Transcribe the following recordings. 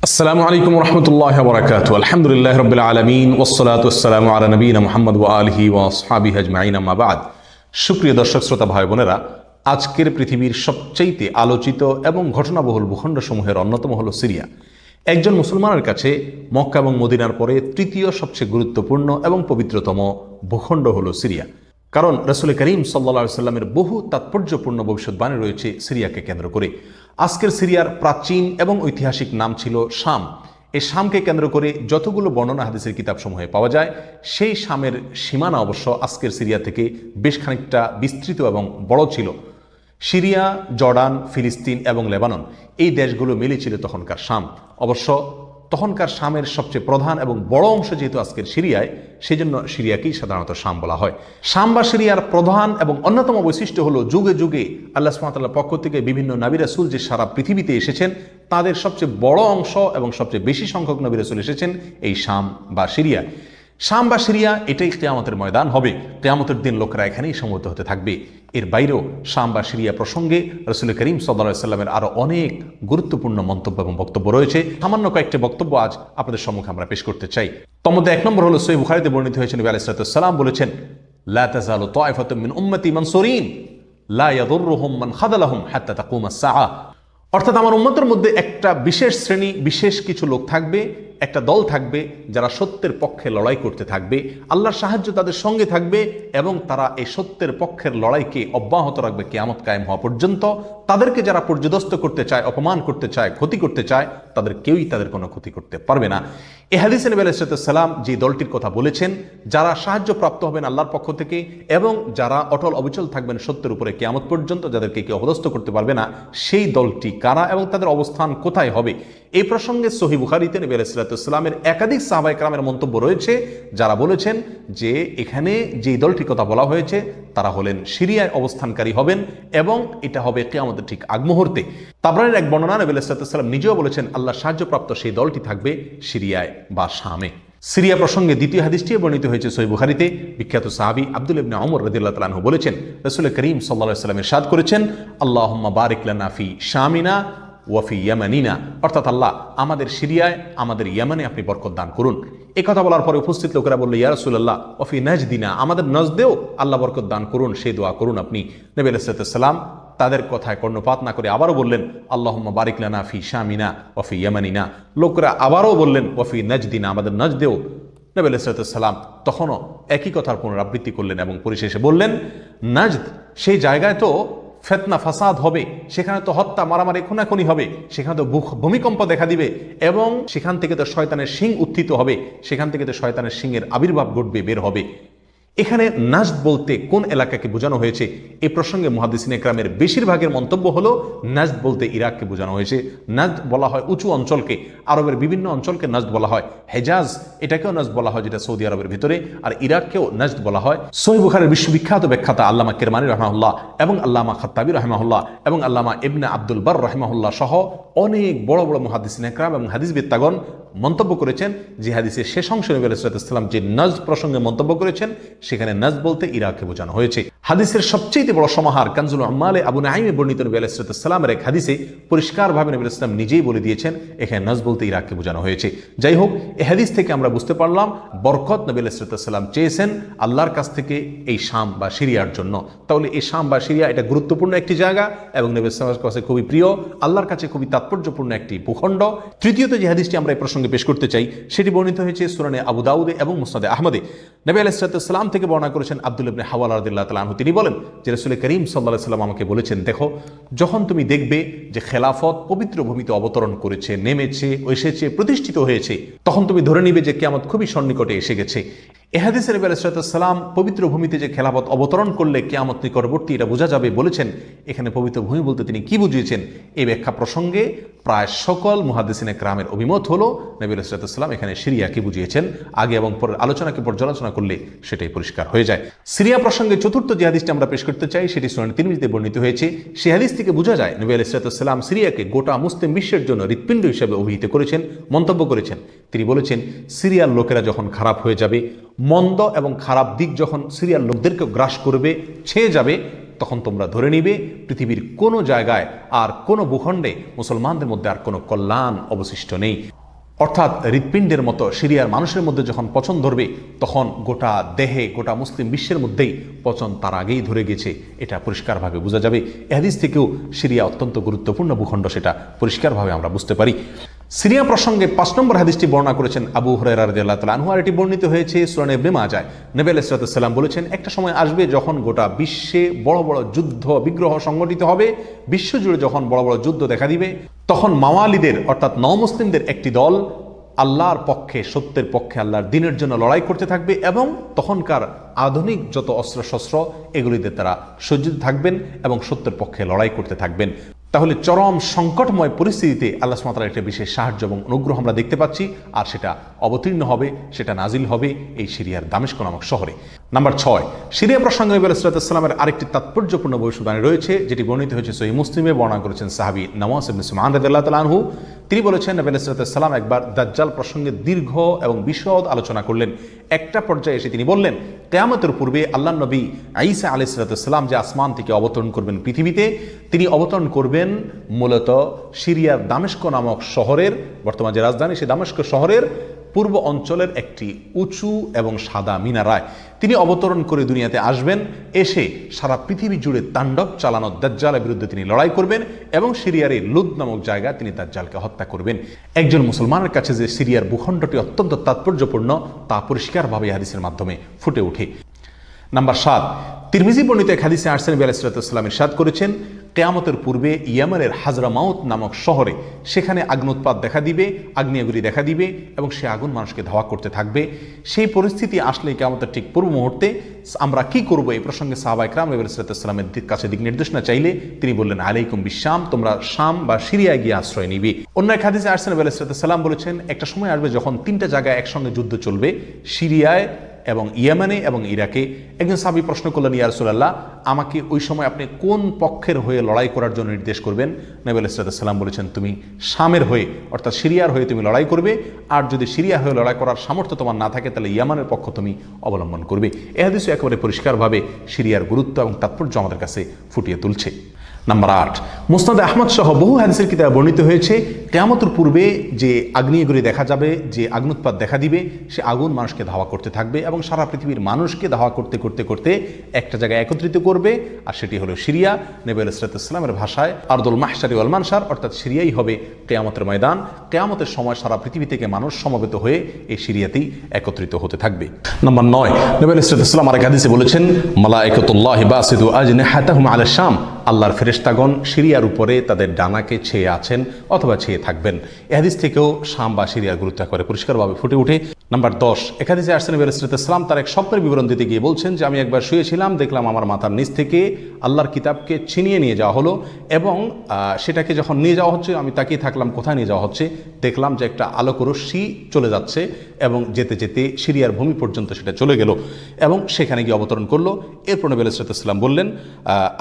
আসসালামু আলাইকুম রহমতুল্লাহ বরকাতুহু আলহামদুলিল্লাহ রাব্বিল আলামিন ওয়াসসালাতু ওয়াসসালামু আলা নবিয়িনা মুহাম্মদ ওয়া আলিহি ওয়া আসহাবিহি আজমাইন আম্মা বাদ। সুপ্রিয় দর্শক শ্রোতা ভাই বোনেরা, আজকের পৃথিবীর সবচেয়ে আলোচিত এবং ঘটনাবহুল ভূখণ্ডসমূহের অন্যতম হলো সিরিয়া। একজন মুসলমানের কাছে মক্কা এবং মদিনার পরে তৃতীয় সবচেয়ে গুরুত্বপূর্ণ এবং পবিত্রতম ভূখণ্ড হলো সিরিয়া। কারণ রাসূল করিম সাল্লাল্লাহু আলাইহি ওয়াসাল্লামের বহু তাৎপর্যপূর্ণ ভবিষ্যৎবাণী রয়েছে সিরিয়াকে কেন্দ্র করে। আজকের সিরিয়ার প্রাচীন এবং ঐতিহাসিক নাম ছিল শাম। এই শামকে কেন্দ্র করে যতগুলো বর্ণনা হাদিসের কিতাবসমূহে পাওয়া যায়, সেই শামের সীমানা অবশ্য আজকের সিরিয়া থেকে বেশ খানিকটা বিস্তৃত এবং বড় ছিল। সিরিয়া, জর্ডান, ফিলিস্তিন এবং লেবানন এই দেশগুলো মিলে ছিল তখনকার শাম। অবশ্য তখনকার শামের সবচেয়ে প্রধান এবং বড় অংশ যেহেতু আজকের সিরিয়ায়, সেই জন্য সিরিয়াকেই সাধারণত শাম বলা হয়। শাম বা সিরিয়ার প্রধান এবং অন্যতম বৈশিষ্ট্য হলো যুগে যুগে আল্লাহ সুবহানাহু ওয়া তাআলার পক্ষ থেকে বিভিন্ন নবী রাসূল যে সারা পৃথিবীতে এসেছেন, তাদের সবচেয়ে বড় অংশ এবং সবচেয়ে বেশি সংখ্যক নবী রাসূল এসেছেন এই শাম বা সিরিয়া। শাম বা সিরিয়া এটাই কিয়ামতের ময়দান হবে। কিয়ামতের দিন লোকেরা এখানেই সমবেত হতে থাকবে। এর বাইরেও শাম বা সিরিয়া প্রসঙ্গে রাসূল করিম সাল্লাল্লাহু আলাইহি ওয়াসাল্লামের আরও অনেক গুরুত্বপূর্ণ মন্তব্য এবং বক্তব্য রয়েছে। সামান্য কয়েকটি বক্তব্য আজ আপনাদের সম্মুখে আমরা পেশ করতে চাই। তার মধ্যে এক নম্বর হলো সহিহ বুখারীতে বর্ণিত হয়েছে, নবী আলাইহিস সালাতু ওয়াস সালাম বলেছেন, লা তাযালু তায়ফাতুম মিন উম্মতি মানসুরিন লা ইয়াদুররুহুম মান খাযালাহুম হাত্তা তাকুমাস সাআ। অর্থাৎ আমার উম্মতের মধ্যে একটা বিশেষ শ্রেণী, বিশেষ কিছু লোক থাকবে, একটা দল থাকবে যারা সত্যের পক্ষে লড়াই করতে থাকবে, আল্লাহর সাহায্য তাদের সঙ্গে থাকবে এবং তারা এই সত্যের পক্ষের লড়াইকে অব্যাহত রাখবে কিয়ামত কায়েম হওয়া পর্যন্ত। তাদেরকে যারা পর্যদস্ত করতে চায়, অপমান করতে চায়, ক্ষতি করতে চায়, তাদের কেউই তাদের কোনো ক্ষতি করতে পারবে না। এ হাদিসে নবী আলাইহিস সালাম যে দলটির কথা বলেছেন, যারা সাহায্য প্রাপ্ত হবেন আল্লাহর পক্ষ থেকে এবং যারা অটল অবিচল থাকবেন সত্যের উপরে কিয়ামত পর্যন্ত, যাদেরকে কেউ অপদস্থ করতে পারবে না, সেই দলটি কারা এবং তাদের অবস্থান কোথায় হবে, এই প্রসঙ্গে সহিহ বুখারীতে নবী আলাইহিস সালামের একাধিক সাহাবায়ে কেরামের মন্তব্য রয়েছে, যারা বলেছেন যে এখানে যে দলটির কথা বলা হয়েছে তারা হলেন সিরিয়ায় অবস্থানকারী হবেন এবং এটা হবে কিয়ামতের ঠিক আগ মুহূর্তে। তাবরানীর এক বর্ণনা, নবী আলাইহিস সালাম নিজেও বলেছেন আল্লাহ সাহায্যপ্রাপ্ত সেই দলটি থাকবে সিরিয়ায় বা শামে। সিরিয়া প্রসঙ্গে দ্বিতীয় হাদিসটি বর্ণিত হয়েছে সহিহ বুখারীতে। বিখ্যাত সাহাবী আব্দুল্লাহ ইবনে ওমর রাদিয়াল্লাহু তাআলা আনহু বলেছেন, রাসূল করিম সাল্লাল্লাহু আলাইহি ওয়াসাল্লাম ইরশাদ করেছেন, আল্লাহুম্মা বারিক লানা ফি শামিনা ওয়াফি ইয়ামানিনা, অর্থাৎ আল্লাহ আমাদের সিরিয়ায়, আমাদের ইয়ামানে আপনি বরকত দান করুন। এই কথা বলার পরে উপস্থিত লোকেরা বলল, ইয়া রাসূলুল্লাহ ওয়াফি নাজদিনা, আমাদের নজদেও আল্লাহ বরকত দান করুন, সেই দোয়া করুন আপনি। নবী আলাইহিস সালাম তাদের কথায় কর্ণপাত না করে আবারও বললেন, আল্লাহুম্মা বারিক লানা ফি শামিনা ওয়াফি ইয়ামানিনা। লোকেরা আবারও বললেন ওয়াফি নাজদিনা, আমাদের নজদেও। নবী আলাইহিস সালাম তখনও একই কথার পুনরাবৃত্তি করলেন এবং পরিশেষে বললেন, নাজদ সেই জায়গায় তো ফিতনা ফাসাদ হবে, সেখানে তো হত্যা মারামারি খুনাখুনি হবে, সেখানে তো ভূমিকম্প দেখা দিবে এবং সেখান থেকে তো শয়তানের শিং উত্থিত হবে, সেখান থেকে তো শয়তানের শিংয়ের আবির্ভাব ঘটবে, বের হবে। এখানে নাজদ বলতে কোন এলাকাকে বোঝানো হয়েছে, এই প্রসঙ্গে মুহাদ্দিসিনে কেরামের বেশিরভাগের মন্তব্য হলো নাজদ বলতে ইরাককে বোঝানো হয়েছে। নাজদ বলা হয় উঁচু অঞ্চলকে, আরবের বিভিন্ন অঞ্চলকে নাজদ বলা হয়। হেজাজ এটাকেও নাজদ বলা হয়, যেটা সৌদি আরবের ভিতরে, আর ইরাককেও নাজদ বলা হয়। সহিহ বুখারীর বিশ্ববিখ্যাত ব্যাখ্যাতা আল্লামা কিরমানি রাহিমাহুল্লাহ এবং আল্লামা খাত্তাবী রাহিমাহুল্লাহ এবং আল্লামা ইবনে আব্দুল বার রাহিমাহুল্লাহ সহ অনেক বড় বড় মুহাদ্দিসিনে কেরাম এবং হাদিসবিদগণ মন্তব্য করেছেন যে হাদিসের শেষ অংশে নবী আলাইহিস সালাম যে নাজদ প্রসঙ্গে মন্তব্য করেছেন, সেখানে নাজদ বলতে ইরাককে বোঝানো হয়েছে। হাদিসের সবচেয়ে বড় সমাহার কানজুল উম্মালে আবু নাঈমে বর্ণিত নবী আলাইহিস সালামের এক হাদিসে পরিষ্কারভাবে নবী আলাইহিস সালাম নিজেই বলে দিয়েছেন এখানে নাজদ বলতে ইরাককে বোঝানো হয়েছে। যাই হোক, এই হাদিস থেকে আমরা বুঝতে পারলাম বরকত নবী আলাইহিস সালাম চেয়েছেন আল্লাহর কাছ থেকে এই শাম বা সিরিয়ার জন্য। তাহলে এই শাম বা সিরিয়া এটা গুরুত্বপূর্ণ একটি জায়গা এবং নবী সাল্লাল্লাহু আলাইহি ওয়াসাল্লামের কাছে খুবই প্রিয়, আল্লাহর কাছে খুবই তাৎপর্যপূর্ণ একটি ভূখণ্ড। তৃতীয়ত যে হাদিসটি আমরা এই প্রসঙ্গে পেশ করতে চাই, সেটি বর্ণিত হয়েছে সুনানে আবু দাউদে এবং মুসনাদে আহমদে। নবী আলাইহিস সালাম থেকে বর্ণনা করেছেন আব্দুল্লাহ ইবনে হাওয়ালা রাদিয়াল্লাহু তাআলা আনহু, তিনি বলেন যে রাসূল করিম সাল্লাল্লাহু আলাইহি ওয়াসাল্লাম আমাকে বলেছেন, দেখো যখন তুমি দেখবে যে খেলাফত পবিত্র ভূমিতে অবতরণ করেছে, নেমেছে, এসেছে, প্রতিষ্ঠিত হয়েছে, তখন তুমি ধরে নিবে যে কিয়ামত খুবই সন্নিকটে এসে গেছে। এ হাদিসে নবী আলাইহিস সালাম পবিত্র ভূমিতে যে খেলাফত অবতরণ করলে কিয়ামত নিকটবর্তী এটা বোঝা যাবে বলেছেন। এখানে পবিত্র ভূমি বলতে তিনি কি বুঝিয়েছেন, এই ব্যাখ্যা প্রসঙ্গে প্রায় সকল মুহাদ্দিসিনে কেরামের অভিমত হলো নবী আলাইহিস সালাম এখানে সিরিয়াকে বুঝিয়েছেন। আগে এবং পরের আলোচনাকে পর্যালোচনা করলে সেটাই পরিষ্কার হয়ে যায়। সিরিয়া প্রসঙ্গে চতুর্থ যে হাদিসটি আমরা পেশ করতে চাই, সেটি সুনান তিরমিজিতে বর্ণিত হয়েছে। সেই হাদিস থেকে বোঝা যায় নবী আলাইহিস সালাম সিরিয়াকে গোটা মুসলিম বিশ্বের জন্য হৃৎপিণ্ড হিসেবে অভিহিত করেছেন, মন্তব্য করেছেন। তিনি বলেছেন, সিরিয়ার লোকেরা যখন খারাপ হয়ে যাবে, মন্দ এবং খারাপ দিক যখন সিরিয়ার লোকদেরকে গ্রাস করবে, ছেয়ে যাবে, তখন তোমরা ধরে নিবে পৃথিবীর কোনো জায়গায় আর কোনো ভূখণ্ডে মুসলমানদের মধ্যে আর কোনো কল্যাণ অবশিষ্ট নেই। অর্থাৎ হৃৎপিণ্ডের মতো সিরিয়ার মানুষের মধ্যে যখন পচন ধরবে তখন গোটা দেহে, গোটা মুসলিম বিশ্বের মধ্যেই পচন তার আগেই ধরে গেছে, এটা পরিষ্কারভাবে বোঝা যাবে। এ হাদিস থেকেও সিরিয়া অত্যন্ত গুরুত্বপূর্ণ ভূখণ্ড, সেটা পরিষ্কারভাবে আমরা বুঝতে পারি। সিরিয়া প্রসঙ্গে 5 নম্বর হাদিসটি বর্ণনা করেছেন আবু হুরায়রা রাদিয়াল্লাহু তাআলা আনহু, আর এটি বর্ণিত হয়েছে সুনান ইবনে মাজাহ। নবী আলাইহিস সালাম বলেছেন, একটা সময় আসবে যখন গোটা বিশ্বে বড় বড় যুদ্ধ বিগ্রহ সংগঠিত হবে, বিশ্বজুড়ে যখন বড় বড় যুদ্ধ দেখা দিবে, তখন মাওয়ালিদের অর্থাৎ নওমুসলিমদের একটি দল আল্লাহর পক্ষে, সত্যের পক্ষে, আল্লাহর দ্বীনের জন্য লড়াই করতে থাকবে এবং তখনকার আধুনিক যত অস্ত্রশস্ত্র এগুলিতে তারা সজ্জিত থাকবেন এবং সত্যের পক্ষে লড়াই করতে থাকবেন। তাহলে চরম সংকটময় পরিস্থিতিতে আল্লাহ সুবহানাহু ওয়া তাআলার একটা বিশেষ সাহায্য এবং অনুগ্রহ আমরা দেখতে পাচ্ছি, আর সেটা অবতীর্ণ হবে, সেটা নাজিল হবে এই সিরিয়ার দামেস্ক নামক শহরে। নাম্বার 6, সিরিয়া প্রসঙ্গে নবী আলাইহিস সালামের আরেকটি তাৎপর্যপূর্ণ ভবিষ্যদ্বাণী রয়েছে, যেটি বর্ণিত হয়েছে সহিহ মুসলিমে। বর্ণনা করেছেন সাহাবী নওয়াস ইবনে সুমআন রাদিয়াল্লাহু তাআলা আনহু। তিনি বলেছেন, নবী আলাইহিস সালাম একবার দাজ্জাল প্রসঙ্গে দীর্ঘ এবং বিশদ আলোচনা করলেন। একটা পর্যায়ে এসে তিনি বললেন, কিয়ামতের পূর্বে আল্লাহর নবী ঈসা আলাইহিস সালাম যে আসমান থেকে অবতরণ করবেন পৃথিবীতে, তিনি অবতরণ করবেন মূলত সিরিয়ার দামেস্ক নামক শহরের, বর্তমান যে রাজধানী সেই দামেস্ক শহরের পূর্ব অঞ্চলের একটি উঁচু এবং সাদা মিনারায় তিনি অবতরণ করে দুনিয়াতে আসবেন। এসে সারা পৃথিবী জুড়ে তাণ্ডব চালানো দাজ্জালের বিরুদ্ধে তিনি লড়াই করবেন এবং সিরিয়ার এই লুদ নামক জায়গায় তিনি দাজ্জালকে হত্যা করবেন। একজন মুসলমানের কাছে যে সিরিয়ার ভূখণ্ডটি অত্যন্ত তাৎপর্যপূর্ণ তা পরিষ্কারভাবে হাদিসের মাধ্যমে ফুটে ওঠে। নাম্বার 7, তিরমিজি বর্ণিত এক হাদিসে আসছেন, নবী আলাইহিস সালাম ইরশাদ করেছেন, কিয়ামতের পূর্বে ইয়েমেনের হাজরামাউত নামক শহরে সেখানে আগ্নোৎপাত দেখা দিবে, আগ্নেয়গিরি দেখা দিবে এবং সে আগুন মানুষকে ধাওয়া করতে থাকবে। সেই পরিস্থিতি আসলে কিয়ামতের ঠিক পূর্ব মুহূর্তে আমরা কি করব, এই প্রসঙ্গে সাহাবা ইকরাম নবী আলাইহিস সালামের কাছে দিক নির্দেশনা চাইলে তিনি বললেন, আলাইকুম বিশাম, তোমরা শাম বা সিরিয়ায় গিয়ে আশ্রয় নিবে। অন্য এক হাদিসে আসছেন, নবী আলাইহিস সালাম বলেছেন, একটা সময় আসবে যখন 3টা জায়গায় একসঙ্গে যুদ্ধ চলবে, সিরিয়ায় এবং ইয়েমেনে এবং ইরাকে। একজন সাহাবী প্রশ্ন করলেন, ইয়া রাসূলুল্লাহ, আমাকে ওই সময় আপনি কোন পক্ষের হয়ে লড়াই করার জন্য নির্দেশ করবেন? নবী আলাইহিস সালাম বলেছেন, তুমি শামের হয়ে অর্থাৎ সিরিয়ার হয়ে তুমি লড়াই করবে, আর যদি সিরিয়া হয়ে লড়াই করার সামর্থ্য তোমার না থাকে তাহলে ইয়েমেনের পক্ষ তুমি অবলম্বন করবে। এই হাদিস একেবারে পরিষ্কারভাবে সিরিয়ার গুরুত্ব এবং তাৎপর্য আমাদের কাছে ফুটিয়ে তুলছে। নাম্বার 8, মুসনাদ আহমদ সহ বহু হাদিসের কিতাবে বর্ণিত হয়েছে, কিয়ামতের পূর্বে যে আগ্নেয়গিরি দেখা যাবে, যে আগ্নোৎপাত দেখা দিবে, সে আগুন মানুষকে ধাওয়া করতে থাকবে এবং সারা পৃথিবীর মানুষকে ধাওয়া করতে করতে করতে একটা জায়গায় একত্রিত করবে, আর সেটি হলো সিরিয়া। নবী আলাইহিস সালামের ভাষায় আরদুল মাহশারি ওয়াল মানশার, অর্থাৎ সিরিয়াই হবে কিয়ামতের ময়দান। কিয়ামতের সময় সারা পৃথিবী থেকে মানুষ সমবেত হয়ে এই সিরিয়াতেই একত্রিত হতে থাকবে। নাম্বার 9, নবী আলাইহিস সালাম আরেক হাদিসে বলেছেন, মালায়েকাতুল্লাহি বাসিতু আজনিহাতাহুম আলা শাম, আল্লাহর ফেরেশতাগণ সিরিয়ার উপরে তাদের ডানাকে ছেয়ে আছেন অথবা ছেয়ে থাকবেন। এই হাদিস থেকেও শাম বা সিরিয়ার গুরুত্ব একেবারে পরিষ্কারভাবে ফুটে ওঠে। নাম্বার 10, এক হাদিসে আসছেন, নবী আলাইহিস সালাম তার এক স্বপ্নের বিবরণ দিতে গিয়ে বলছেন যে, আমি একবার শুয়েছিলাম, দেখলাম আমার মাথার নিচ থেকে আল্লাহর কিতাবকে ছিনিয়ে নিয়ে যাওয়া হলো এবং সেটাকে যখন নিয়ে যাওয়া হচ্ছে আমি তাকিয়ে থাকলাম কোথায় নিয়ে যাওয়া হচ্ছে। দেখলাম যে একটা আলোক রশ্মি চলে যাচ্ছে এবং যেতে যেতে সিরিয়ার ভূমি পর্যন্ত সেটা চলে গেল এবং সেখানে গিয়ে অবতরণ করলো। এরপর নবী আলাইহিস সালাম বললেন,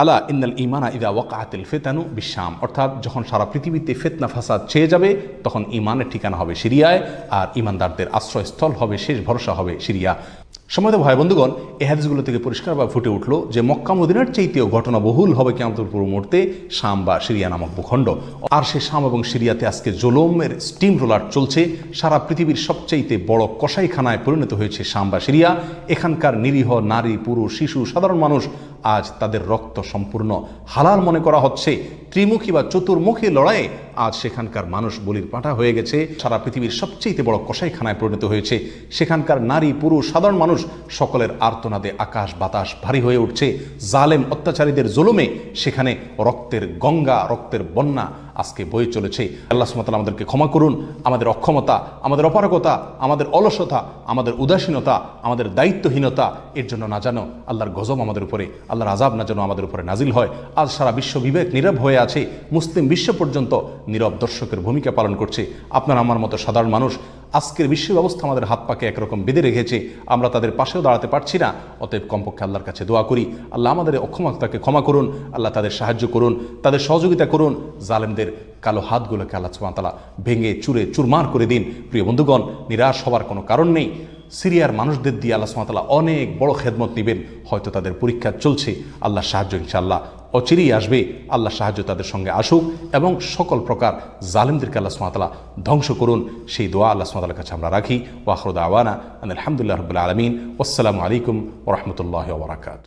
আলা ইন্নাল ঈমানা ইযা ওয়াকাআতিল ফিতানু বিশাম, অর্থাৎ যখন সারা পৃথিবীতে ফিতনা ফাসাদ ছেয়ে যাবে তখন ঈমানের ঠিকানা হবে সিরিয়ায়, আর ঈমানদারদের আশ্রয়স্থল হবে, শেষ ভরসা হবে সিরিয়া। সম্মানিত ভাই বন্ধুগণ, এই হাদিসগুলো থেকে পরিষ্কারভাবে ফুটে উঠলো যে মক্কা মদিনার চাইতেও ঘটনা বহুল হবে কিয়ামতের পূর্ব মুহূর্তে শাম বা সিরিয়া নামক ভূখণ্ড। আর সেই শাম এবং সিরিয়াতে আজকে জুলুমের স্টিম রোলার চলছে। সারা পৃথিবীর সবচাইতে বড় কসাইখানায় পরিণত হয়েছে শাম বা সিরিয়া। এখানকার নিরীহ নারী, পুরুষ, শিশু, সাধারণ মানুষ আজ তাদের রক্ত সম্পূর্ণ হালাল মনে করা হচ্ছে। ত্রিমুখী বা চতুর্মুখী লড়াইয়ে আজ সেখানকার মানুষ বলির পাঁঠা হয়ে গেছে। সারা পৃথিবীর সবচেয়ে বড় কসাইখানায় পরিণত হয়েছে। সেখানকার নারী, পুরুষ, সাধারণ মানুষ সকলের আর্তনাদে আকাশ বাতাস ভারী হয়ে উঠছে। জালেম অত্যাচারীদের জুলুমে সেখানে রক্তের গঙ্গা, রক্তের বন্যা আজকে বয়ে চলেছে। আল্লাহ সুবহানাহু ওয়া তাআলা আমাদেরকে ক্ষমা করুন। আমাদের অক্ষমতা, আমাদের অপারগতা, আমাদের অলসতা, আমাদের উদাসীনতা, আমাদের দায়িত্বহীনতা এর জন্য না যেন আল্লাহর গজব আমাদের উপরে, আল্লাহর আযাব না যেন আমাদের উপরে নাজিল হয়। আজ সারা বিশ্ব বিবেক নীরব হয়ে আছে। মুসলিম বিশ্ব পর্যন্ত নীরব দর্শকের ভূমিকা পালন করছে। আপনার আমার মতো সাধারণ মানুষ আজকের বিশ্ব ব্যবস্থা আমাদের হাত পাকে একরকম বেঁধে রেখেছে। আমরা তাদের পাশেও দাঁড়াতে পারছি না। অতএব কমপক্ষে আল্লাহর কাছে দোয়া করি, আল্লাহ আমাদের অক্ষমতাকে ক্ষমা করুন, আল্লাহ তাদের সাহায্য করুন, তাদের সহযোগিতা করুন। জালেমদের কালো হাতগুলোকে আল্লাহ সুবহানাহু ওয়া তাআলা ভেঙে চুরে চুরমার করে দিন। প্রিয় বন্ধুগণ, নিরাশ হওয়ার কোনো কারণ নেই। সিরিয়ার মানুষদের দিয়ে আল্লাহ সুবহানাহু ওয়া তাআলা অনেক বড় খেদমত নেবেন। হয়তো তাদের পরীক্ষা চলছে, আল্লাহর সাহায্য ইনশাআল্লাহ অচিরেই আসবে। আল্লাহর সাহায্য তাদের সঙ্গে আসুক এবং সকল প্রকার জালিমদেরকে আল্লাহ সুবহানাহু ওয়া তাআলা ধ্বংস করুন, সেই দোয়া আল্লাহ সুবহানাহু ওয়া তাআলার কাছে আমরা রাখি। ওয়া আখিরু দাওয়ানা আলহামদুলিল্লাহি রাব্বিল আলামিন। আসসালামু আলাইকুম ওয়া রাহমাতুল্লাহি ওয়া বারাকাতুহু।